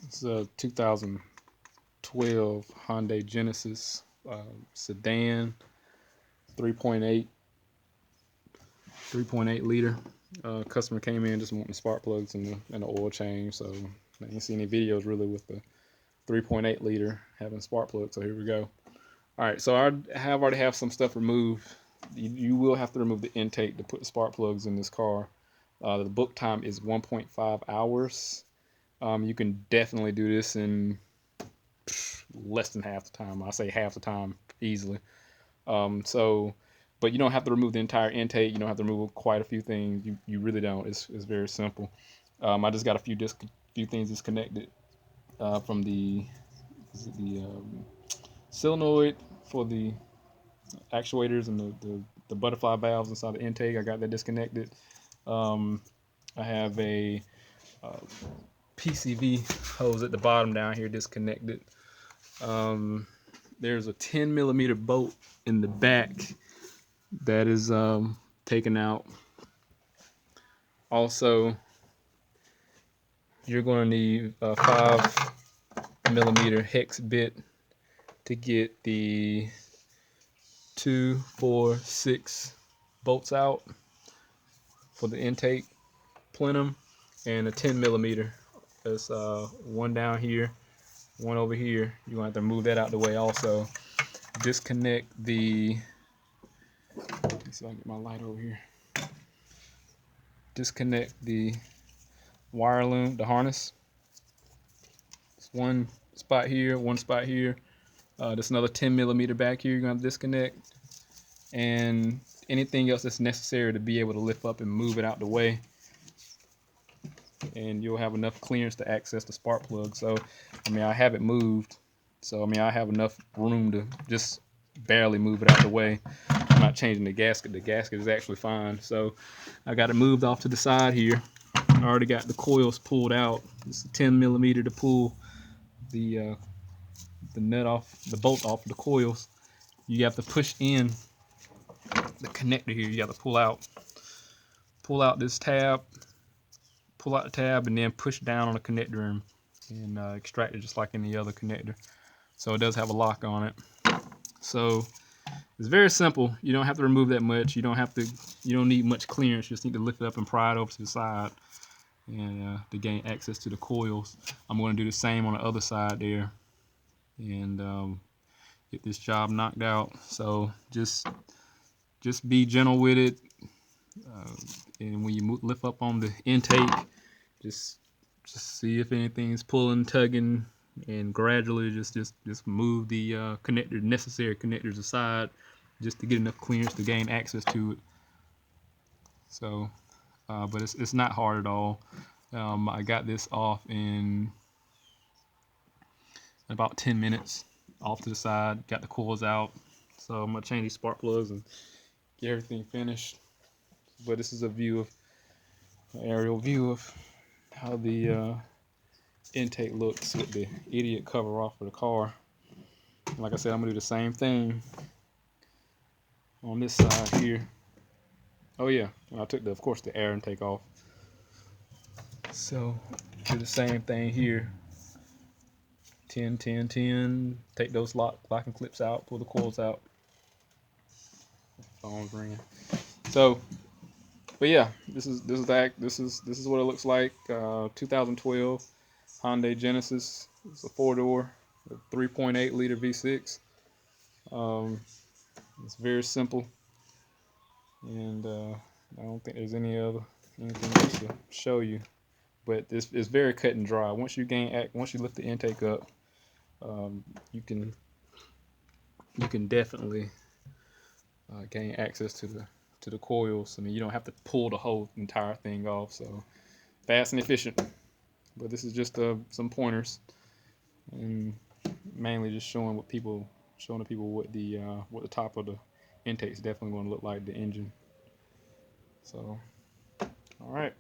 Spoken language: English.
It's a 2012 Hyundai Genesis sedan, 3.8 3.8 liter. Customer came in just wanting the spark plugs and the oil change. So I didn't see any videos really with the 3.8 liter having spark plugs. So here we go. All right, so I already have some stuff removed. You will have to remove the intake to put the spark plugs in this car. The book time is 1.5 hours. You can definitely do this in less than half the time. I say half the time easily. So, but you don't have to remove the entire intake. You don't have to remove quite a few things. You really don't. It's very simple. I just got a few things disconnected from the solenoid for the actuators and the butterfly valves inside the intake. I got that disconnected. Um, I have a uh, PCV hose at the bottom down here disconnected. There's a 10 millimeter bolt in the back that is taken out. Also, you're going to need a 5 millimeter hex bit to get the 2, 4, 6 bolts out for the intake plenum, and a 10 millimeter. There's one down here, one over here. You're gonna have to move that out the way also. Disconnect the, let's see if I can get my light over here. Disconnect the wire loom, the harness. It's one spot here, one spot here. There's another 10 millimeter back here you're gonna disconnect. And anything else that's necessary to be able to lift up and move it out the way. And you'll have enough clearance to access the spark plug. So, I mean, I have it moved. So, I mean, I have enough room to just barely move it out the way. I'm not changing the gasket. The gasket is actually fine. So, I got it moved off to the side here. I already got the coils pulled out. It's a 10 millimeter to pull the nut off, the bolt off the coils. You have to push in the connector here. You have to pull out this tab, pull out the tab, and then push down on the connector and extract it just like any other connector. So it does have a lock on it. So it's very simple. You don't have to remove that much. You don't need much clearance. You just need to lift it up and pry it over to the side and to gain access to the coils. I'm going to do the same on the other side there and get this job knocked out. So just be gentle with it. And when you lift up on the intake, just see if anything's pulling, tugging, and gradually just move the necessary connectors aside, just to get enough clearance to gain access to it. So, but it's not hard at all. I got this off in about 10 minutes, off to the side, got the coils out. So I'm gonna change these spark plugs and get everything finished. But this is a aerial view of how the intake looks with the idiot cover off of the car. Like I said, I'm gonna do the same thing on this side here. Oh yeah, and I took of course the air intake off. So do the same thing here. 10, 10, 10. Take those locking clips out, pull the coils out. Phone's ringing. So, but yeah, this is what it looks like. 2012 Hyundai Genesis. It's a 4-door, 3.8 liter V6. It's very simple, and I don't think there's anything else to show you. But this is very cut and dry. Once you lift the intake up, you can definitely gain access to the coils. I mean, you don't have to pull the whole entire thing off. So fast and efficient. But this is just some pointers, and mainly just showing the people what the top of the intake is definitely going to look like, the engine. So, all right.